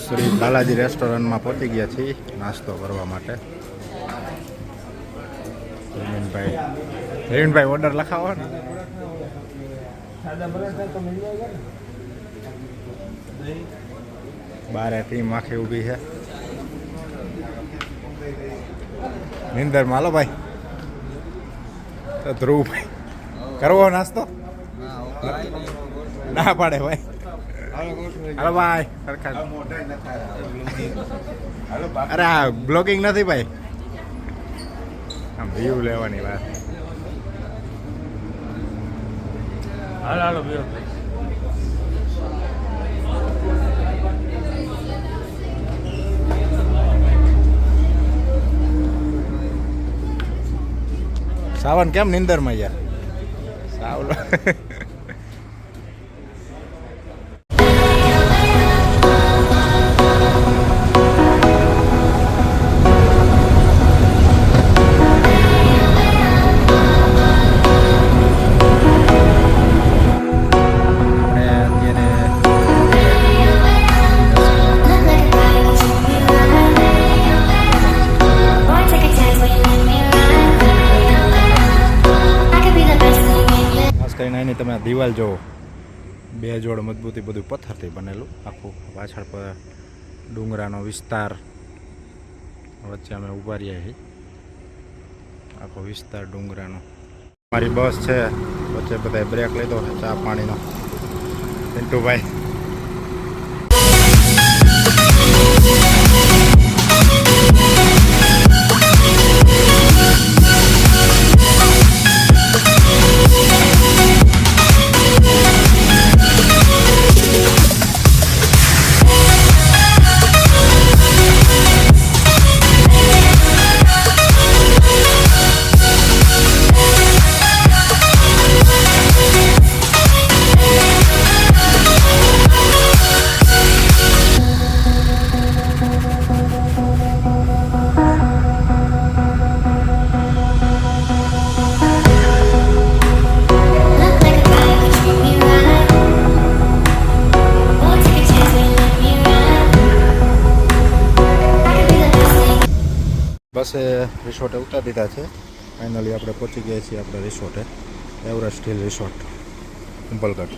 શ્રી બાલાજી રેસ્ટોરન્ટમાં પહોંચી ગયા છીએ નાસ્તો કરવા માટે. રવિનભાઈ ઓર્ડર લખાવો ને. બારે ટીમ આખી ઊભી છે. નિંદર માલો ભાઈ તો ધ્રુવભાઈ કરવો નાસ્તો ના પાડે ભાઈ. હાલો ભાઈ અરે આ બ્લોગિંગ નથી ભાઈ, આમ વ્યૂ લેવાની વાત. હાલો હાલો સાવન કેમ નિંદરમાં યાર સાવલો. એની તમે દિવાલ જોવો, બે જોડ મજબૂતી બધું પથ્થરથી બનેલું આખું. પાછળ પર ડુંગરાનો વિસ્તાર, વચ્ચે અમે ઊભા રહ્યા છીએ. આખો વિસ્તાર ડુંગરાનો. મારી બસ છે, વચ્ચે બધા બ્રેક લીધો છે ચા પાણીનો. પિન્ટુભાઈ બસે રિસોર્ટે ઉતારી દીધા છે. ફાઇનલી આપણે પહોંચી ગયા છીએ આપણે રિસોર્ટે, એવરેસ્ટ હિલ રિસોર્ટ કુંભલગઢ.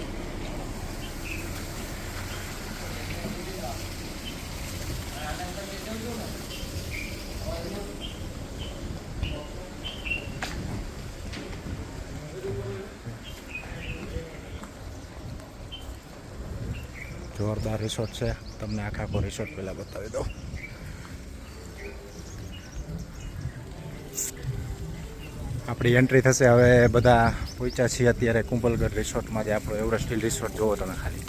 જોરદાર રિસોર્ટ છે. તમને આખો રિસોર્ટ પહેલાં બતાવી દઉં. આપણી એન્ટ્રી થશે. હવે બધા પહોંચ્યા છીએ અત્યારે કુંભલગઢ રિસોર્ટમાં, જે આપણો એવરેસ્ટ હિલ રિસોર્ટ જોવો તમે ખાલી.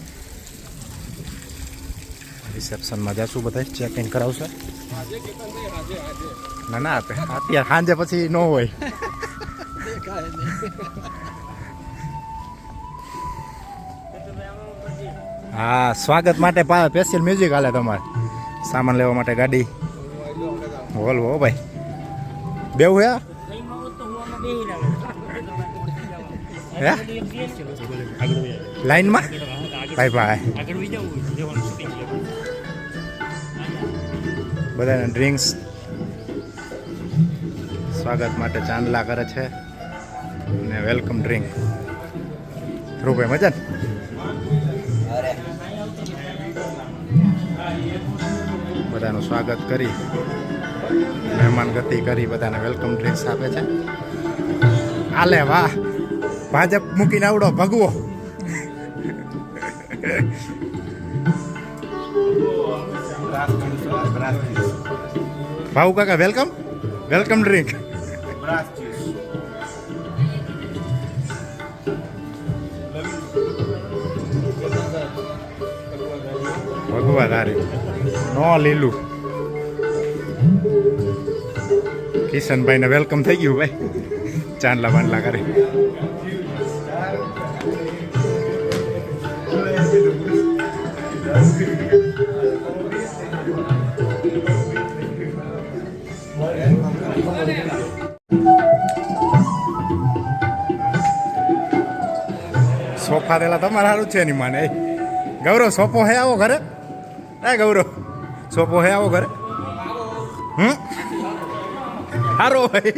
રિસેપ્શનમાં જશું, બધા ચેક ઇન કરાવશે. ના ના આપે અત્યારે સાંજે પછી ન હોય. હા, સ્વાગત માટે સ્પેશિયલ મ્યુઝિક હાલે તમારે. સામાન લેવા માટે ગાડી વોલ્વો ભાઈ બેવું હે. લાઈનમાં ભાઈ ભાઈ બધાને ડ્રિંક્સ સ્વાગત માટે ચાંદલા કરે છે ને વેલકમ ડ્રિંક. ધ્રુવભાઈ મજા ને બધાનું સ્વાગત કરી, મહેમાન ગતિ કરી, બધાને વેલકમ ડ્રિંક્સ આપે છે. આલે વાહ, ભાજપ મૂકીને આવડો ભગવો. ભાઉ કાકા વેલકમ, વેલકમ ડ્રિંક. ભગવા તારી નો લીલું. કિશનભાઈ ને વેલકમ થઈ ગયું ભાઈ, ચાંદલા બાંદલા કરી. ખાધેલા તમારે સારું જ છે એની માને ગૌરવ સોપો હે આવો ઘરે ગૌરવ સોપો હે આવો ઘરે સારો ભાઈ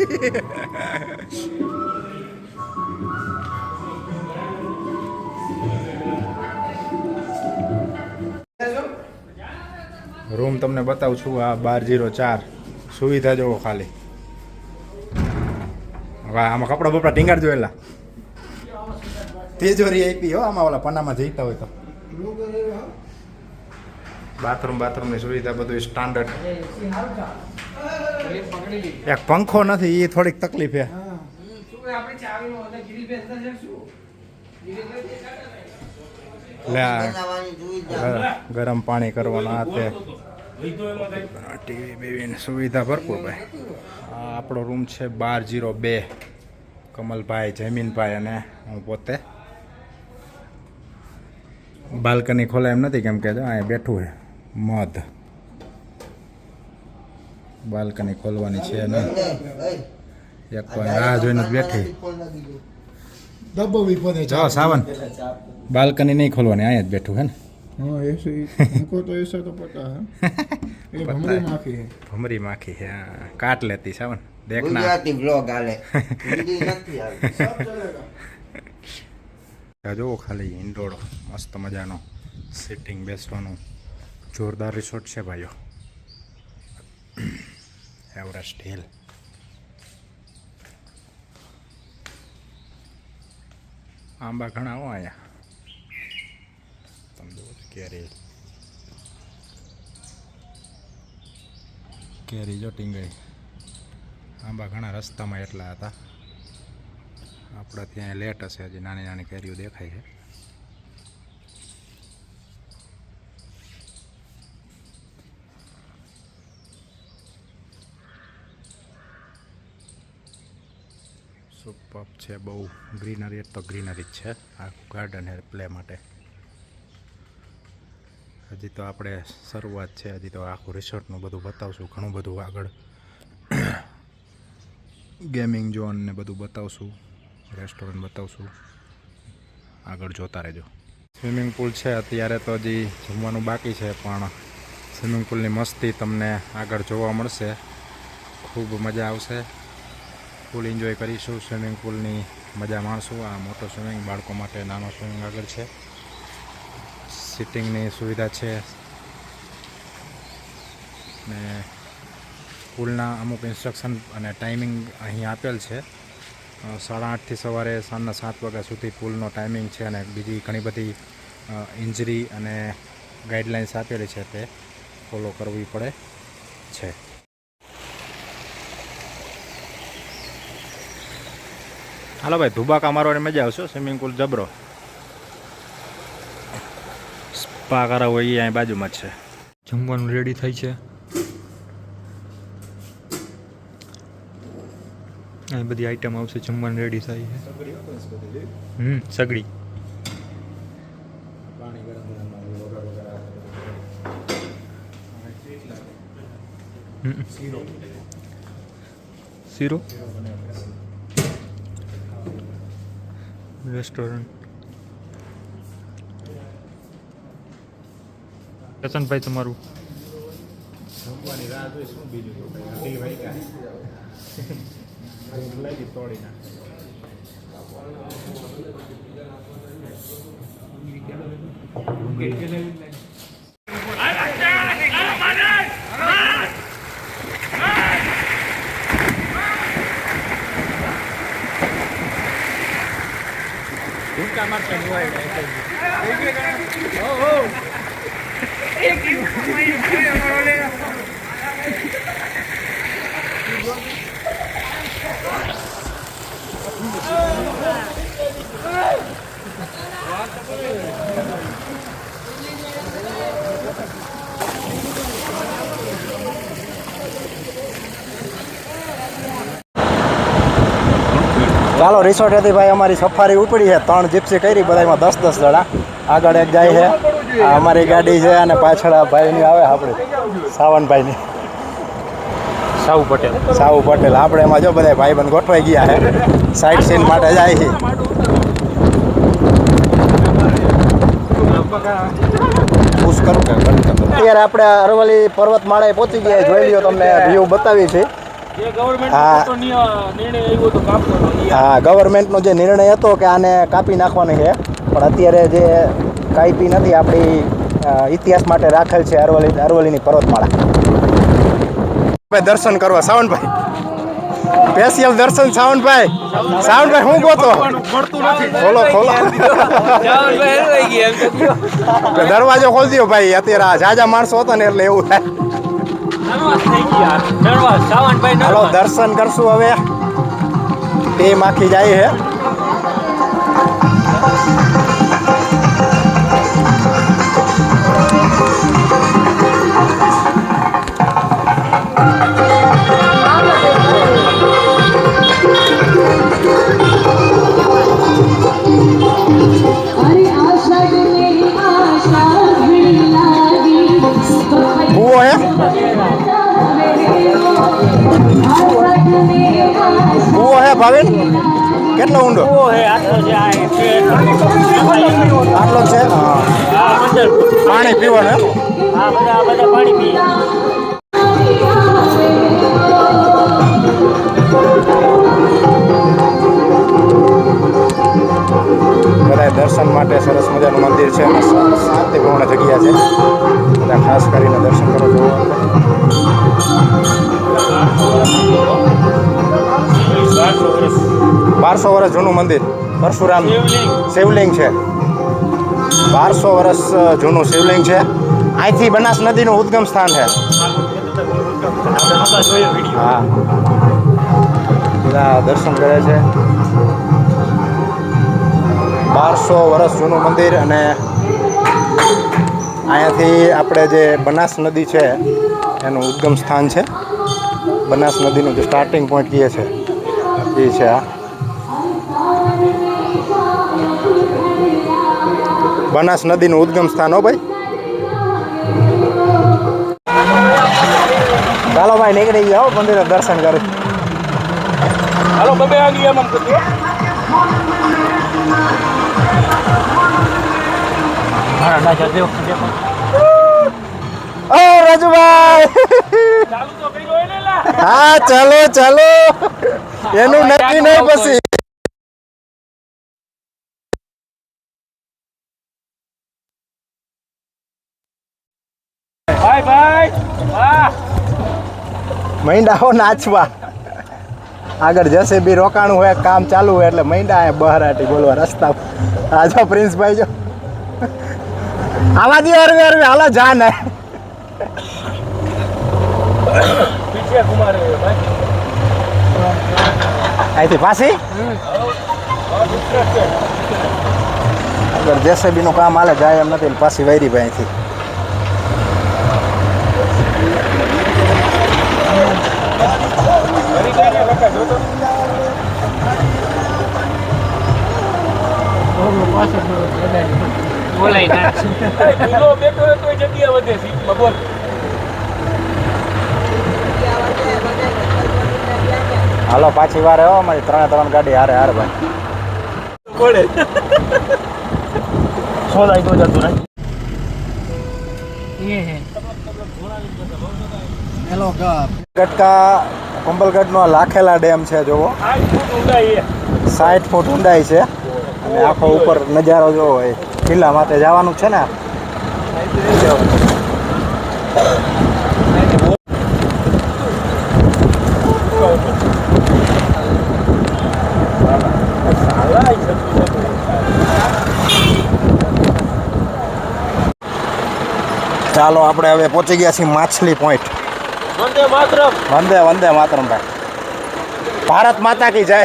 રૂમ તમને બતાવું છું આ 1204 સુવિધા જોવો ખાલી વાહ આમાં કપડા બપડા ટીંગાડ જોયેલા તેજોરી આપી હો આમાં ઓલા પન્નામાં જઈતા હોય તો બાથરૂમની સુવિધા બધું સ્ટાન્ડર્ડ એક પંખો નથી એ થોડીક તકલીફ છે ગરમ પાણી કરવાનું આ તે ટીવી બીવીની સુવિધા ભરપૂર ભાઈ આ આપણો રૂમ છે 1202 કમલભાઈ જમીનભાઈ અને હું પોતે બાલ્કની ખોલાય એમ નથી કેમ કે જો અહીંયા બેઠું છે મધ બાલ્કની ખોલવાની છે ને એક રાહ જોઈને બેઠી જાઓ સાવન બાલ્કની નહીં ખોલવાની અહીંયા જ બેઠું હે ને ભમરી માખી है काट लेती सावन देखना गुजराती ब्लॉग आले हिंदी નથી આવે જો ખાલી ઇન્ડોર મસ્ત મજાનો સિટિંગ બેસવાનું જોરદાર રિસોર્ટ છે ભાઈઓ એવરેસ્ટ હિલ આંબા ઘણા હો અહીંયા કેરી જો ટીંગાઈ આંબા ઘણા રસ્તામાં એટલા હતા આપણા ત્યાં લેટ હશે હજી નાની નાની કેરીઓ દેખાય છે સુપર છે બહુ ગ્રીનરી તો ગ્રીનરી જ છે આખું ગાર્ડન છે પ્લે માટે હજી તો આપણે શરૂઆત છે હજી તો આખું રિસોર્ટનું બધું બતાવશું ઘણું બધું આગળ ગેમિંગ ઝોન ને બધું બતાવશું રેસ્ટોરન્ટ બતાવશું આગળ જોતા રહેજો સ્વિમિંગ પુલ છે અત્યારે તો હજી જમવાનું બાકી છે પણ સ્વિમિંગ પુલની મસ્તી તમને આગળ જોવા મળશે ખૂબ મજા આવશે ફૂલ એન્જોય કરીશું સ્વિમિંગ પુલની મજા માણશું આ મોટો સ્વિમિંગ બાળકો માટે નાનો સ્વિમિંગ આગળ છે સિટિંગની સુવિધા છે ને પુલના અમુક ઇન્સ્ટ્રક્શન અને ટાઈમિંગ અહીં આપેલ છે 8:30થી સવારે સાંજના 7 વાગ્યા સુધી પુલનો ટાઈમિંગ છે અને બીજી ઘણી બધી ઇન્જરી અને ગાઈડલાઇન્સ આપેલી છે તે ફોલો કરવી પડે છે હાલો ભાઈ ધુબાકા મારવાની મજા આવશે સ્વિમિંગ પુલ જબરો સ્પા કરાવો એ અહીં બાજુમાં જ છે જમવાનું રેડી થાય છે અહીં બધી આઈટમ આવશે જમવાનું રેડી થાય છે સગડી શીરો રેસ્ટોરન્ટ રતનભાઈ તમારું જમવાની રાહ જોઈ શું બીજું તો કઈ લાગી તોડી ના ઢૂંકા મારતા ચાલો રિસોર્ટેથી ભાઈ અમારી સફારી ઉપડી છે 3 જીપ્સી કરી બધામાં 10-10 જણા આગળ એક જાય છે આ અમારી ગાડી છે અને પાછળ આ ભાઈની આવે આપણે સાવનભાઈની સાહુ પટેલ આપણે એમાં જો બધા ભાઈબંધ ગોઠવાઈ ગયા છે સાઇટ સીન માટે જાય છે પુશ કરું કે બંધ કરું? અત્યારે આપણે અરવલ્લી પર્વતમાળાએ પહોંચી ગયા, જોઈ લ્યો, તમને વ્યૂ બતાવી છે. હા, ગવર્મેન્ટનો જે નિર્ણય હતો કે આને કાપી નાખવાનો છે, પણ અત્યારે જે કાપી નથી, આપણી ઇતિહાસ માટે રાખેલ છે અરવલ્લીની પર્વતમાળા. દર્શન કરવા સાવનભાઈ, સ્પેશિયલ દર્શન. સાવનભાઈ હું ગોતો ખોલો દરવાજો ખોલ દો ભાઈ. અત્યારે જાજા માણસો હતા ને એટલે એવું થાય. હાલો દર્શન કરશું હવે. ટીમ આખી જાય છે. કૂવો હે? કૂવો હે ભાવિન? કેટલો ઊંડો? આટલો છે. પાણી પીવાનું? બધા દર્શન માટે સરસ મજાનું મંદિર છે અને શાંતિપૂર્ણ જગ્યા છે. બધા ખાસ કરીને દર્શન કરો. જોવો 1200 વર્ષ જૂનું મંદિર. પરશુરામ શિવલિંગ છે. 1200 વર્ષ જૂનું શિવલિંગ છે. અહીંથી બનાસ નદીનું ઉદ્ગમ સ્થાન છે. હા, બધા દર્શન કરે છે. 1200 વર્ષ જૂનું મંદિર અને અહીંયાથી આપણે જે બનાસ નદી છે એનું ઉદ્ગમ સ્થાન છે. બનાસ નદીનું જે સ્ટાર્ટિંગ પોઈન્ટ કહે છે એ છે આ બનાસ નદીનું ઉદ્ગમ સ્થાન. હો ભાઈ, ચાલો ભાઈ નીકળી ગયા મંદિરે દર્શન કરી. હાલો બબે આગી એમ કરીએ. ઓ રાજુભાઈ, હા ચાલો ચાલો, એનું નક્કી નહીં પછી. ભાઈ મૈંડા હો નાચવા. આગળ જશે બી રોકાણું હોય, કામ ચાલુ હોય એટલે મૈંડા બહારાટી બોલવા રસ્તા. આ જો પ્રિન્સભાઈ, જો આવા દી અરવે અરવે હાલો જા ને. અહીંથી પાછી આગળ જેસીબી નું કામ હાલે, જાય એમ નથી. પાછી વૈરી ભાઈ અહીંથી. હાલો પાછી વાર આવ્યો. અમારી 3 ગાડી હારે હાર ભાઈ. સોદાઈ તો જતું નહીં. ગટકા કંબલગઢનો લાખેલા ડેમ છે. જોવો 60 ફૂટ ઊંડાઈ છે અને આખો ઉપર નજારો જોવો. એ કિલ્લા માટે જવાનું છે ને. ચાલો આપણે હવે પહોંચી ગયા છીએ માછલી પોઈન્ટ. વંદે માતરમ. વંદે વંદે માતરમ ભાઈ. ભારત માતા કી જય.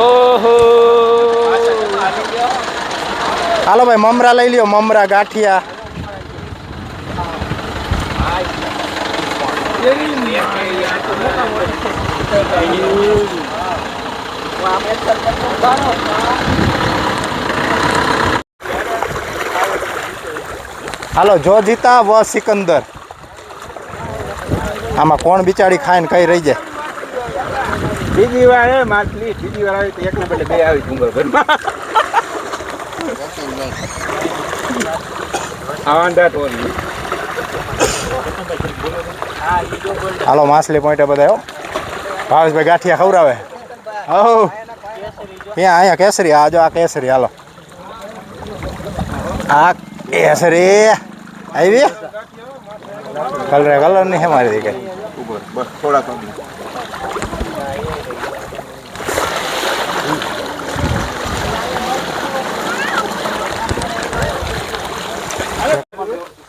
ઓહો, હાલો ભાઈ મમરા લઈ લ્યો. મમરા, ગાંઠિયા. હાલો, જો જીતા વ સિકંદર. આમાં કોણ બિચારી ખાઈને કઈ રહી જાય. બીજી વાર હે માછલી બીજી વાર આવી તો એકને બદલે બે આવી ડુંગરભરમાં આવાંડા ટોરી હાલો માછલી પોઈન્ટે બધા હો ભાવેશભાઈ ગાંઠિયા ખવડાવે હો ત્યાં અહીંયા કેસરી આ જો આ કેસરી હાલો આ કેસરી આવી કલર નહીં હે મારી દીકરી બસ થોડા કમ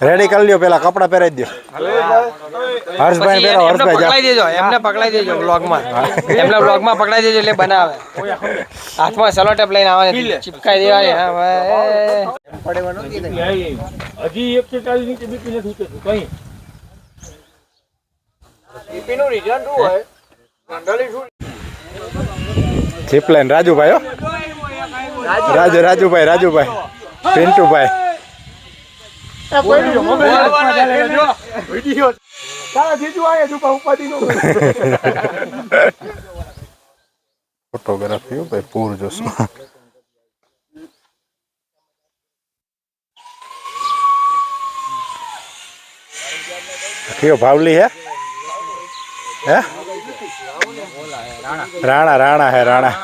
રેડી કરી લ્યો પેલા કપડા પહેરાવી દો હર્ષભાઈ પહેરો હર્ષભાઈ જા પકડાઈ દેજો એમને પકડાઈ દેજો બ્લોગમાં એમને બ્લોગમાં પકડાઈ દેજો એટલે બનાવે હાથમાં સલો ટેપ લઈને આવવાની ચિપકાઈ દેવાની હા ભાઈ હજી 140 નીચે બીપી નથી ઉતરતું કઈ બીપીનું રિઝલ્ટ શું હોય મંડળી શું જીપલાઈન રાજુભાઈ હો રાજુભાઈ પિન્ટુભાઈ ફોટોગ્રાફી ભાઈ પૂર જોશો કયો ભાવલી હે રાણા હે રાણા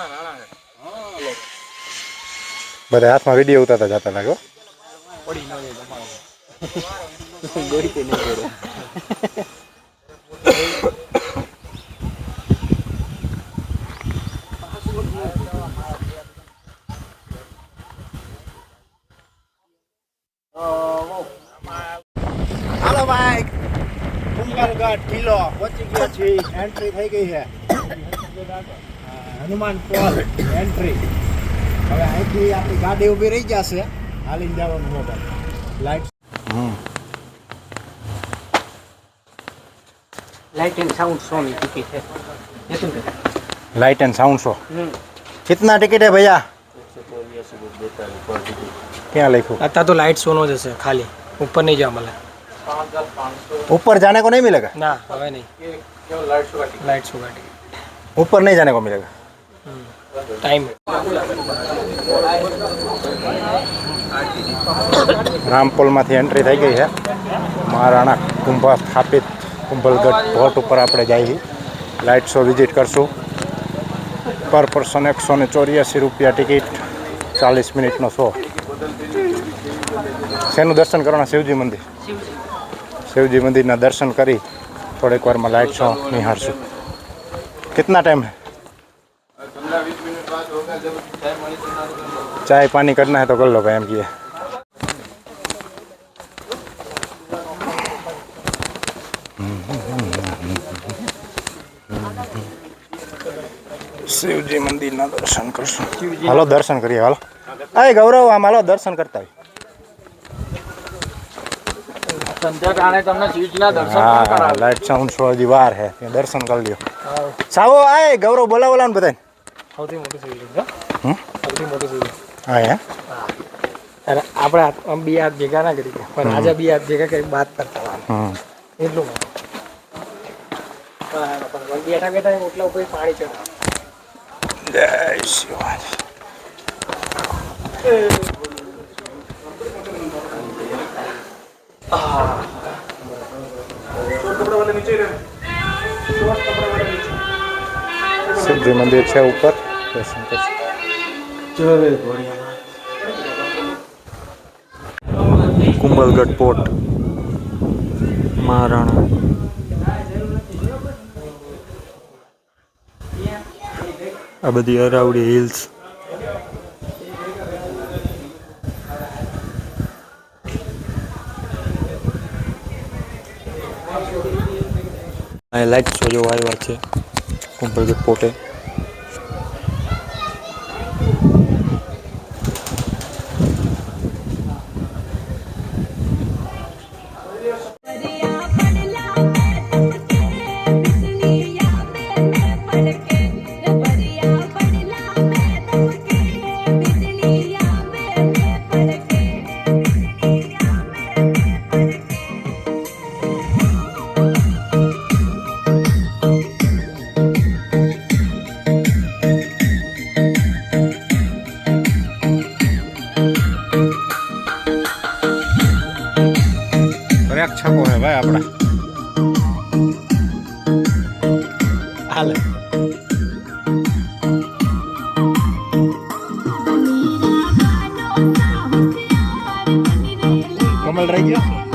બધા હાથમાં વિડીયો ઉતારતા જતા લાગો હાલો ભાઈ કુંભલગઢ કિલ્લો પહોંચી ગયા છે એન્ટ્રી થઈ ગઈ છે હનુમાન પોલ એન્ટ્રી હવે અહીંથી આપણી ગાડી ઊભી રહી જશે હાલીને જવાનું mobile light light and sound show में टिकट है ये तुम लाइट एंड साउंड शो कितना टिकट है भैया क्या लिखो आता तो लाइट शो नो जैसे खाली ऊपर नहीं जा मला ऊपर जाने को नहीं मिलेगा ना हवे नहीं लाइट शो का टिकट ऊपर नहीं जाने को मिलेगा टाइम रामपोल में एंट्री थी गई है महाराणा कुंभा स्थापित कुंभलगढ़ फोर्ट पर આપણે જઈએ લાઇટ શો વિઝિટ કરશું પર પર્સન 184 રૂપિયા ટિકિટ 40 મિનિટનો શો શેનું દર્શન કરવાના શિવજી મંદિરના દર્શન કરી થોડીક વારમાં લાઇટ શો નિહાળશું कितना टाइम है चाय पानी करना है तो कर लो भाई हम किए शिवजी मंदिर ना दर्शन करशु हालो दर्शन करिए हालो अरे गौरव आम हालो दर्शन करता है संध्या काणे તમને સીટના દર્શન हाँ लाइट साउंड शो हजी वार है दर्शन कर लियो सावो आए गौरव बोला ने बताए સૌથી મોટી સિવિલ છે સૌથી મોટી સિવિલ हाँ है અરે આપણે આમ બે હાથ ભેગા ના કરી પણ આજે બે હાથ ભેગા કરી વાત કરતા એટલું પણ બેઠા બેઠા ઓટલા ઉપર પાણી ચડાવે जय शिवाजी शिवजी मंदिर है ऊपर दर्शन कर कुंभलगढ़ पोर्ट महाराणा आ बधी अरावड़ी हिल्स लाइट शो जो आया है कुंभलगढ़ पोर्टे નહીં